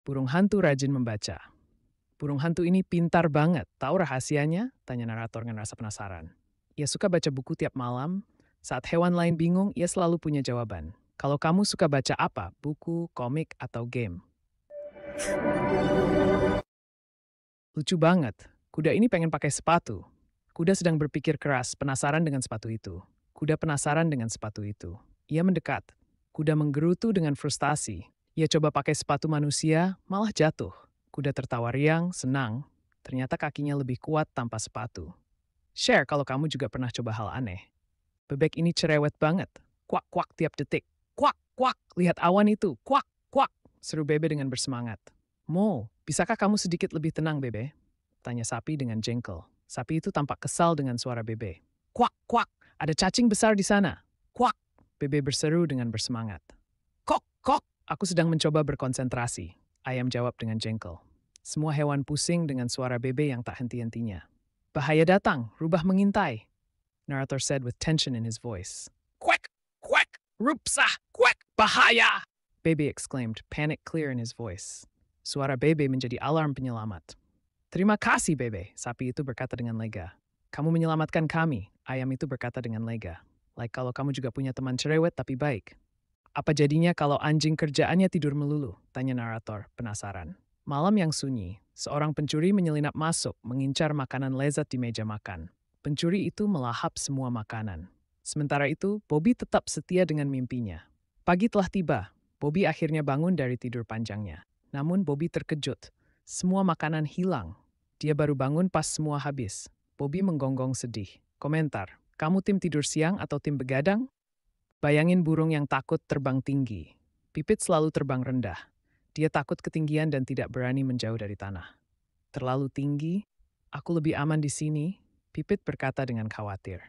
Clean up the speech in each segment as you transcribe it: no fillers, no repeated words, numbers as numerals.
Burung hantu rajin membaca. Burung hantu ini pintar banget. Tahu rahasianya? Tanya narator dengan rasa penasaran. Ia suka baca buku tiap malam. Saat hewan lain bingung, ia selalu punya jawaban. Kalau kamu suka baca apa? Buku, komik, atau game? Lucu banget. Kuda ini pengen pakai sepatu. Kuda sedang berpikir keras, penasaran dengan sepatu itu. Kuda penasaran dengan sepatu itu. Ia mendekat. Kuda menggerutu dengan frustasi. Ia coba pakai sepatu manusia, malah jatuh. Kuda tertawa riang, senang. Ternyata kakinya lebih kuat tanpa sepatu. Share kalau kamu juga pernah coba hal aneh. Bebek ini cerewet banget. Kuak-kuak tiap detik. Kuak-kuak, lihat awan itu. Kuak-kuak, seru Bebe dengan bersemangat. Mo, bisakah kamu sedikit lebih tenang, Bebe? Tanya sapi dengan jengkel. Sapi itu tampak kesal dengan suara Bebe. Kuak-kuak, ada cacing besar di sana. Kuak, Bebe berseru dengan bersemangat. Kok, aku sedang mencoba berkonsentrasi. Ayam jawab dengan jengkel. Semua hewan pusing dengan suara Bebe yang tak henti-hentinya. Bahaya datang, rubah mengintai. Narrator said with tension in his voice. Quack, quack, rupsah, quack, bahaya! Bebe exclaimed, panic clear in his voice. Suara Bebe menjadi alarm penyelamat. Terima kasih, Bebe, sapi itu berkata dengan lega. Kamu menyelamatkan kami, ayam itu berkata dengan lega. Like kalau kamu juga punya teman cerewet tapi baik. Apa jadinya kalau anjing kerjaannya tidur melulu? Tanya narator, penasaran. Malam yang sunyi, seorang pencuri menyelinap masuk, mengincar makanan lezat di meja makan. Pencuri itu melahap semua makanan. Sementara itu, Bobby tetap setia dengan mimpinya. Pagi telah tiba. Bobby akhirnya bangun dari tidur panjangnya. Namun Bobby terkejut. Semua makanan hilang. Dia baru bangun pas semua habis. Bobby menggonggong sedih. Komentar, kamu tim tidur siang atau tim begadang? Bayangin burung yang takut terbang tinggi. Pipit selalu terbang rendah. Dia takut ketinggian dan tidak berani menjauh dari tanah. Terlalu tinggi, aku lebih aman di sini, Pipit berkata dengan khawatir.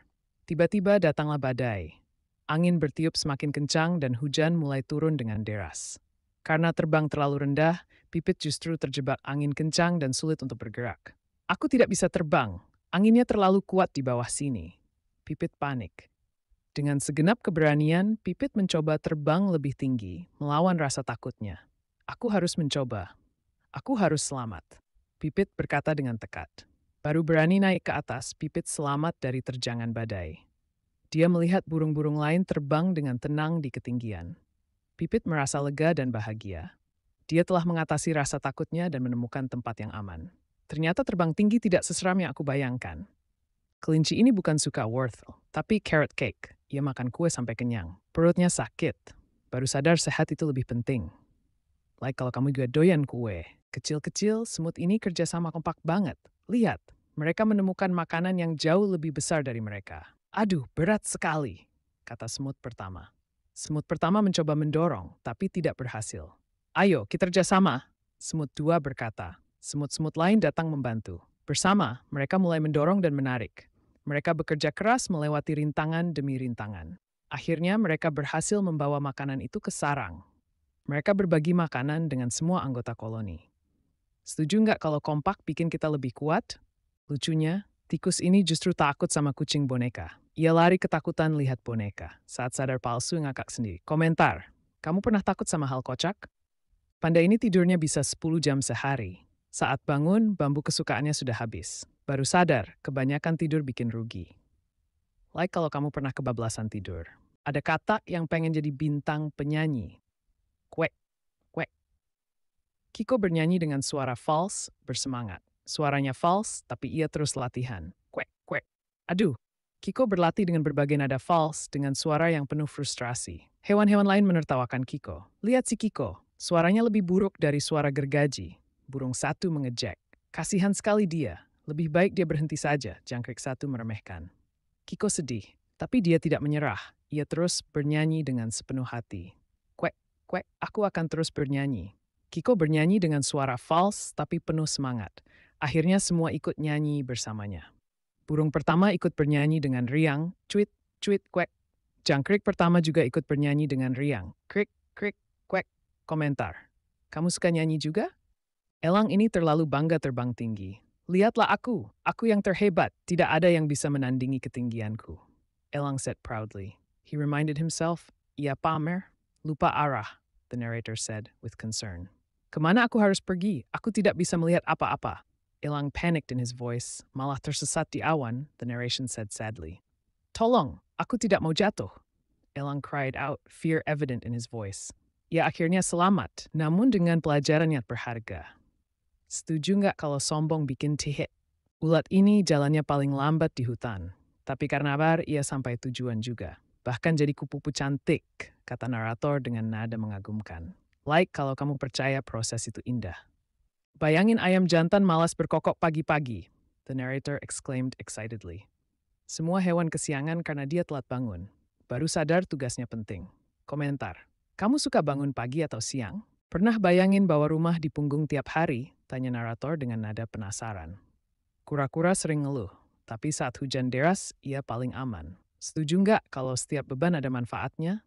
Tiba-tiba datanglah badai. Angin bertiup semakin kencang dan hujan mulai turun dengan deras. Karena terbang terlalu rendah, Pipit justru terjebak angin kencang dan sulit untuk bergerak. Aku tidak bisa terbang, anginnya terlalu kuat di bawah sini. Pipit panik. Dengan segenap keberanian, Pipit mencoba terbang lebih tinggi, melawan rasa takutnya. Aku harus mencoba. Aku harus selamat. Pipit berkata dengan tekad. Baru berani naik ke atas, Pipit selamat dari terjangan badai. Dia melihat burung-burung lain terbang dengan tenang di ketinggian. Pipit merasa lega dan bahagia. Dia telah mengatasi rasa takutnya dan menemukan tempat yang aman. Ternyata terbang tinggi tidak seseram yang aku bayangkan. Kelinci ini bukan suka wortel, tapi carrot cake. Ia makan kue sampai kenyang. Perutnya sakit. Baru sadar sehat itu lebih penting. Like kalau kamu juga doyan kue. Kecil-kecil, semut ini kerjasama kompak banget. Lihat, mereka menemukan makanan yang jauh lebih besar dari mereka. Aduh, berat sekali, kata semut pertama. Semut pertama mencoba mendorong, tapi tidak berhasil. Ayo, kita kerjasama, semut dua berkata. Semut-semut lain datang membantu. Bersama, mereka mulai mendorong dan menarik. Mereka bekerja keras melewati rintangan demi rintangan. Akhirnya mereka berhasil membawa makanan itu ke sarang. Mereka berbagi makanan dengan semua anggota koloni. Setuju nggak kalau kompak bikin kita lebih kuat? Lucunya, tikus ini justru takut sama kucing boneka. Ia lari ketakutan lihat boneka. Saat sadar palsu ngakak sendiri. Komentar, kamu pernah takut sama hal kocak? Panda ini tidurnya bisa 10 jam sehari. Saat bangun, bambu kesukaannya sudah habis. Baru sadar, kebanyakan tidur bikin rugi. Like kalau kamu pernah kebablasan tidur. Ada kata yang pengen jadi bintang penyanyi. Kwek, kwek. Kiko bernyanyi dengan suara false, bersemangat. Suaranya false, tapi ia terus latihan. Kwek, kwek. Aduh, Kiko berlatih dengan berbagai nada false dengan suara yang penuh frustrasi. Hewan-hewan lain menertawakan Kiko. Lihat si Kiko, suaranya lebih buruk dari suara gergaji. Burung satu mengejek. Kasihan sekali dia. Lebih baik dia berhenti saja, jangkrik satu meremehkan. Kiko sedih, tapi dia tidak menyerah. Ia terus bernyanyi dengan sepenuh hati. Kwek, kwek, aku akan terus bernyanyi. Kiko bernyanyi dengan suara false tapi penuh semangat. Akhirnya semua ikut nyanyi bersamanya. Burung pertama ikut bernyanyi dengan riang, cuit, cuit, kwek. Jangkrik pertama juga ikut bernyanyi dengan riang, krik, krik, kwek. Komentar, kamu suka nyanyi juga? Elang ini terlalu bangga terbang tinggi. Lihatlah aku yang terhebat, tidak ada yang bisa menandingi ketinggianku. Elang said proudly. He reminded himself, ia pamer, lupa arah, the narrator said with concern. Kemana aku harus pergi? Aku tidak bisa melihat apa-apa. Elang panicked in his voice, malah tersesat di awan, the narration said sadly. Tolong, aku tidak mau jatuh. Elang cried out, fear evident in his voice. Ia akhirnya selamat, namun dengan pelajaran yang berharga. Setuju nggak kalau sombong bikin tihit? Ulat ini jalannya paling lambat di hutan. Tapi karena bar, ia sampai tujuan juga. Bahkan jadi kupu-kupu cantik, kata narator dengan nada mengagumkan. Like kalau kamu percaya proses itu indah. Bayangin ayam jantan malas berkokok pagi-pagi, the narrator exclaimed excitedly. Semua hewan kesiangan karena dia telat bangun. Baru sadar tugasnya penting. Komentar. Kamu suka bangun pagi atau siang? Pernah bayangin bawa rumah di punggung tiap hari? Tanya narator dengan nada penasaran. Kura-kura sering ngeluh, tapi saat hujan deras, ia paling aman. Setuju nggak kalau setiap beban ada manfaatnya?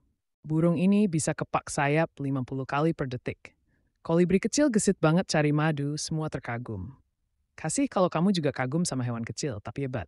Burung ini bisa kepak sayap 50 kali per detik. Kolibri kecil gesit banget cari madu, semua terkagum. Kasih kalau kamu juga kagum sama hewan kecil, tapi hebat.